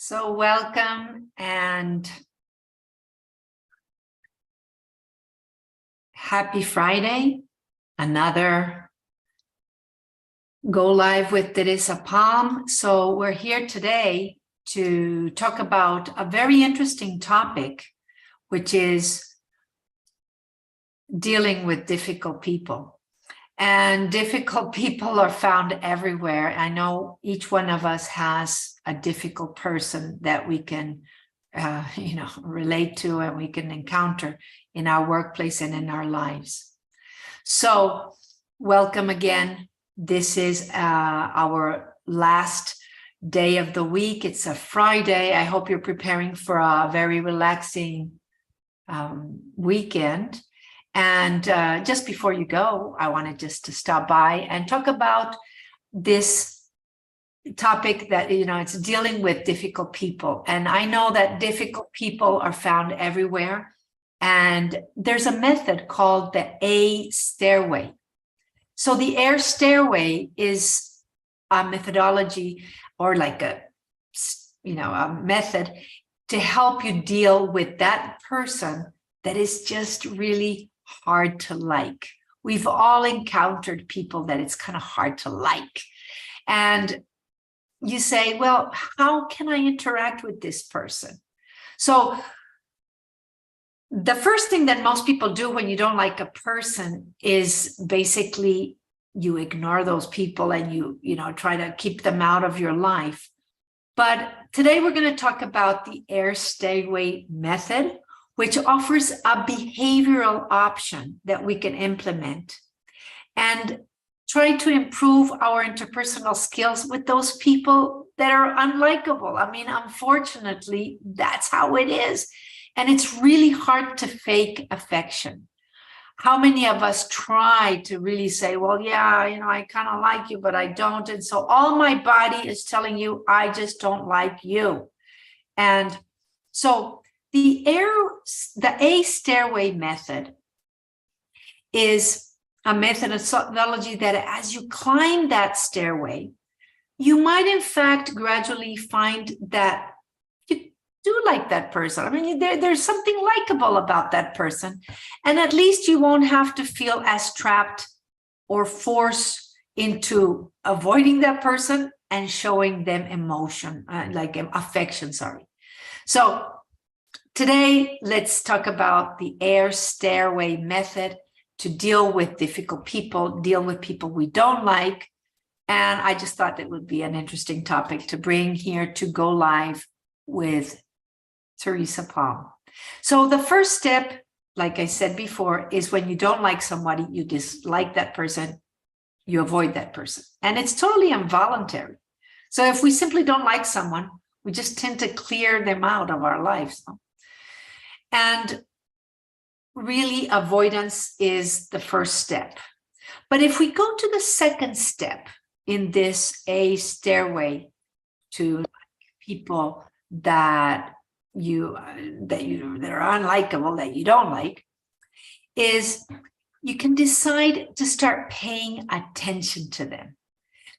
So welcome and happy Friday. Another Go Live with Teresa Palm. So we're here today to talk about a very interesting topic, which is dealing with difficult people. And difficult people are found everywhere. I know each one of us has a difficult person that we can, relate to and we can encounter in our workplace and in our lives. So welcome again. This is our last day of the week. It's a Friday. I hope you're preparing for a very relaxing weekend. And just before you go, I wanted just to stop by and talk about this topic that, it's dealing with difficult people. And I know that difficult people are found everywhere. And there's a method called the A Stairway. So the A Stairway is a methodology or like a method to help you deal with that person that is just really hard to like. We've all encountered people that it's kind of hard to like. And you say, well, how can I interact with this person? So the first thing that most people do when you don't like a person is basically you ignore those people and you try to keep them out of your life. But today we're going to talk about the A Stairway method, which offers a behavioral option that we can implement and try to improve our interpersonal skills with those people that are unlikable. I mean, unfortunately, that's how it is. And it's really hard to fake affection. How many of us try to really say, well, yeah, I kind of like you, but I don't. And so all my body is telling you, I just don't like you. And so the A Stairway method is a methodology that as you climb that stairway, you might in fact gradually find that you do like that person. I mean, there's something likable about that person. And at least you won't have to feel as trapped or forced into avoiding that person and showing them affection. So today, let's talk about the A Stairway method to deal with difficult people, deal with people we don't like. And I just thought that would be an interesting topic to bring here to Go Live with Teresa Palm. So the first step, like I said before, is when you don't like somebody, you dislike that person, you avoid that person. And it's totally involuntary. So if we simply don't like someone, we just tend to clear them out of our lives. And really, avoidance is the first step. But if we go to the second step in this A Stairway to people that are unlikable, that you don't like, is you can decide to start paying attention to them.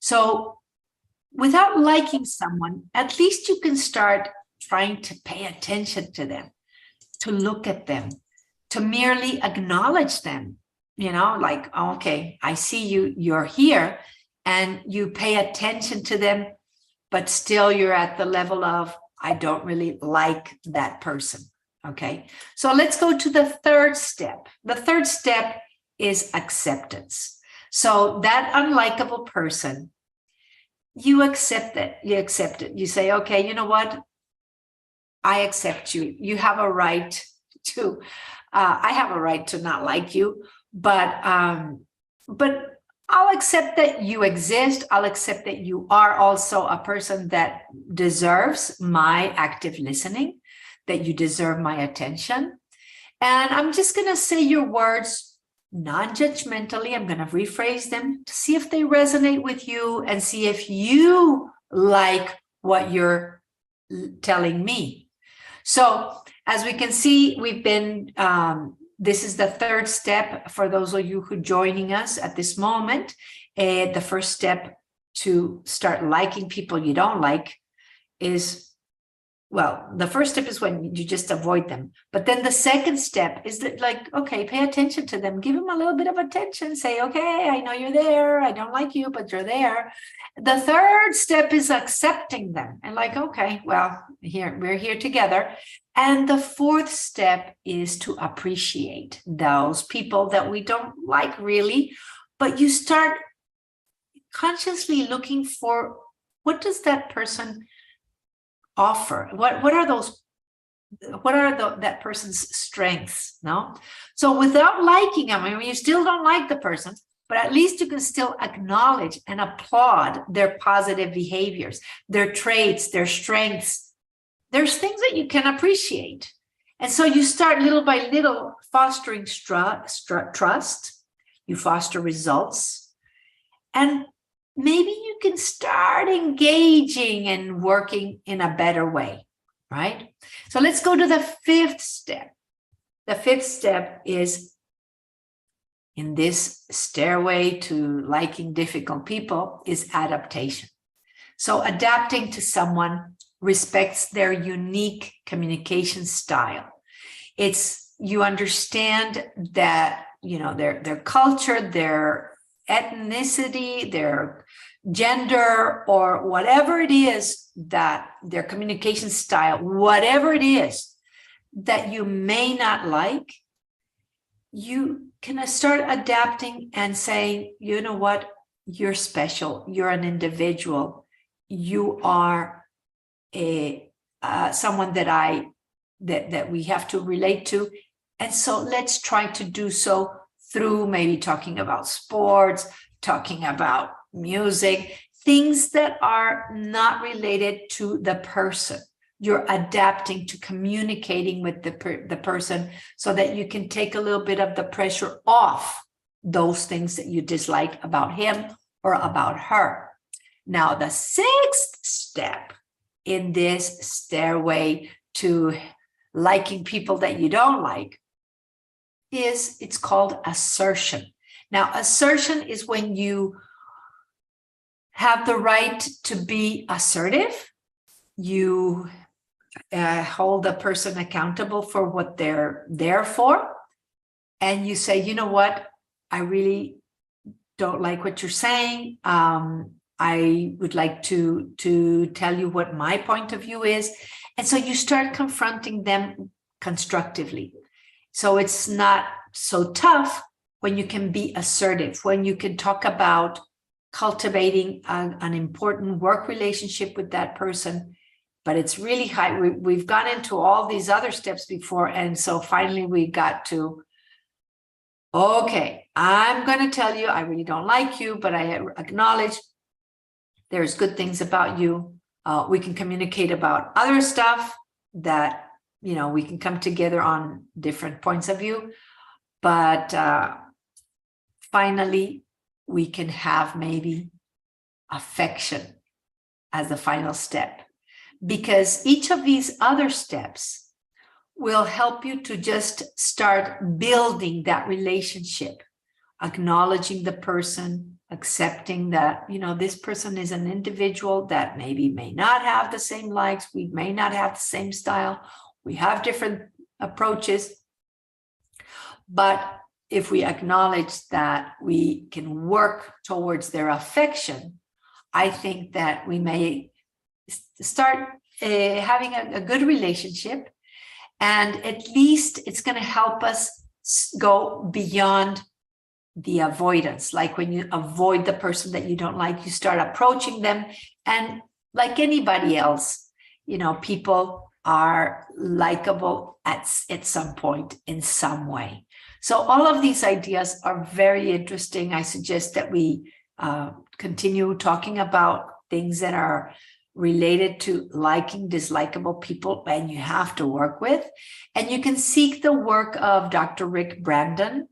So without liking someone, at least you can start trying to pay attention to them, to look at them, to merely acknowledge them, like, okay, I see you, you're here, and you pay attention to them, but still you're at the level of, I don't really like that person, okay? So let's go to the third step. The third step is acceptance. So that unlikable person, you accept it. You say, okay, you know what? I accept you. You have a right to, I have a right to not like you, but I'll accept that you exist. I'll accept that you are also a person that deserves my active listening, that you deserve my attention. And I'm just going to say your words non-judgmentally. I'm going to rephrase them to see if they resonate with you and see if you like what you're telling me. So as we can see, we've been, this is the third step for those of you who are joining us at this moment. The first step to start liking people you don't like is well, the first step is when you just avoid them. But then the second step is that, like, okay, pay attention to them. Give them a little bit of attention. Say, okay, I know you're there. I don't like you, but you're there. The third step is accepting them and like, okay, well, we're here together. And the fourth step is to appreciate those people that we don't like really, but you start consciously looking for, what does that person offer? What are those? What are that person's strengths? No, so without liking them, I mean, you still don't like the person, but at least you can still acknowledge and applaud their positive behaviors, their traits, their strengths. There's things that you can appreciate, and so you start little by little fostering trust. You foster results, and maybe you can start engaging and working in a better way, right? So let's go to the fifth step. The fifth step is, in this stairway to liking difficult people, is adaptation. So adapting to someone respects their unique communication style. It's, you understand that, you know, their culture, their ethnicity, their gender, or whatever it is, that their communication style, whatever it is that you may not like, you can start adapting and saying, you know what, you're special, you're an individual, you are someone that we have to relate to, and so let's try to do so through maybe talking about sports, talking about music, things that are not related to the person. You're adapting to communicating with the person so that you can take a little bit of the pressure off those things that you dislike about him or about her. Now, the sixth step in this stairway to liking people that you don't like is, it's called assertion. Now, assertion is when you have the right to be assertive. You hold a person accountable for what they're there for. And you say, you know what, I really don't like what you're saying. I would like to tell you what my point of view is. And so you start confronting them constructively. So it's not so tough when you can be assertive, when you can talk about cultivating an important work relationship with that person. But it's really high. We've gone into all these other steps before. And so finally we got to, okay, I'm going to tell you, I really don't like you, but I acknowledge there's good things about you. We can communicate about other stuff that, you know, we can come together on different points of view. But finally, we can have maybe affection as the final step, because each of these other steps will help you to just start building that relationship, acknowledging the person, accepting that, you know, this person is an individual that maybe may not have the same likes, we may not have the same style, we have different approaches. But if we acknowledge that we can work towards their affection, I think that we may start having a good relationship, and at least it's going to help us go beyond the avoidance. Like when you avoid the person that you don't like, you start approaching them, and like anybody else, you know, people are likable at some point in some way. So all of these ideas are very interesting. I suggest that we continue talking about things that are related to liking, dislikable people, and you have to work with. And you can seek the work of Dr. Rick Brandon.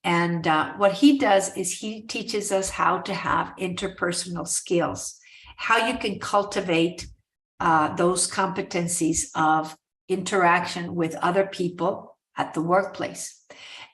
And what he does is he teaches us how to have interpersonal skills, how you can cultivate those competencies of interaction with other people at the workplace.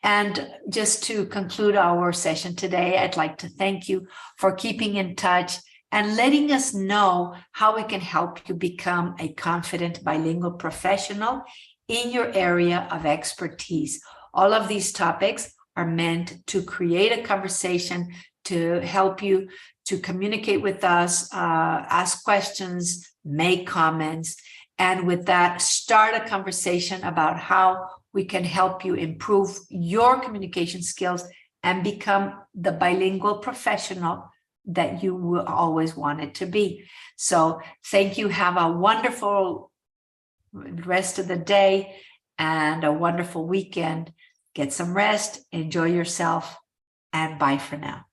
And just to conclude our session today, I'd like to thank you for keeping in touch and letting us know how we can help you become a confident bilingual professional in your area of expertise. All of these topics are meant to create a conversation, to help you to communicate with us, ask questions, make comments, and with that, start a conversation about how we can help you improve your communication skills and become the bilingual professional that you will always wanted to be. So thank you. Have a wonderful rest of the day and a wonderful weekend. Get some rest, enjoy yourself, and bye for now.